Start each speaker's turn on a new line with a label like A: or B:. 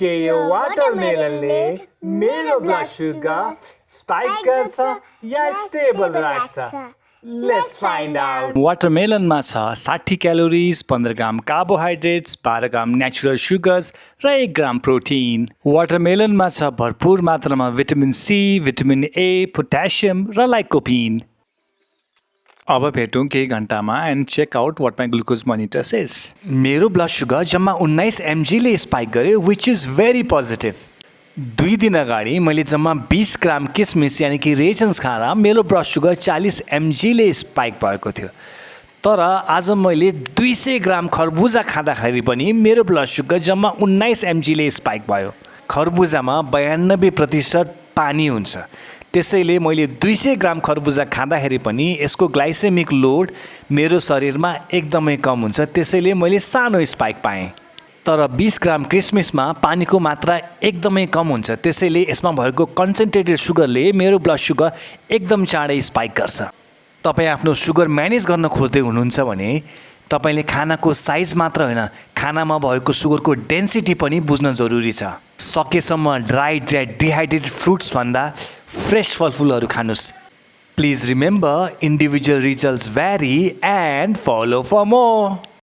A: के यो वाटरमेलनले मेरो ब्लड सुगर स्पाइक गर्छ या स्टेबल राख्छ? Let's find out.
B: वाटरमेलनमा छ 60 calories, 15 gram carbohydrates, 12 gram natural sugars र 1 ग्राम प्रोटिन। वाटरमेलनमा छ भरपूर मात्रामा vitamin C, vitamin A, potassium र लाइकोपिन। अब भेटौँ केही घन्टामा and check out what my glucose monitor says. मेरो ब्लड सुगर जम्मा 19 mgले स्पाइक गर्यो, विच इज भेरी पोजिटिभ। 2 दिन अगाडि मैले जम्मा 20 ग्राम किसमिस यानि कि रेजन्स खाँदा मेरो ब्लड सुगर 40 mgले स्पाइक भएको थियो। तर आज मैले 200 ग्राम खरबुजा खाँदाखेरि पनि मेरो ब्लड सुगर जम्मा 19 mgले स्पाइक भयो। खरबुजामा 92% पानी हुन्छ, त्यसैले मैले 200 ग्राम खरबुजा खाँदाखेरि पनि यसको ग्लाइसेमिक लोड मेरो शरीरमा एकदमै कम हुन्छ, त्यसैले मैले सानो स्पाइक पाएँ। तर 20 ग्राम किसमिसमा पानीको मात्रा एकदमै कम हुन्छ, त्यसैले यसमा भएको कन्सन्ट्रेटेड सुगरले मेरो ब्लड सुगर एकदम चाँडै स्पाइक गर्छ। तपाईँ आफ्नो सुगर म्यानेज गर्न खोज्दै हुनुहुन्छ भने तपाईँले खानाको साइज मात्र होइन, खानामा भएको सुगरको डेन्सिटी पनि बुझ्न जरुरी छ। सकेसम्म डिहाइड्रेटेड फ्रुट्स भन्दा फ्रेस फलफुलहरू खानुहोस्। Please remember, individual results vary and follow for more.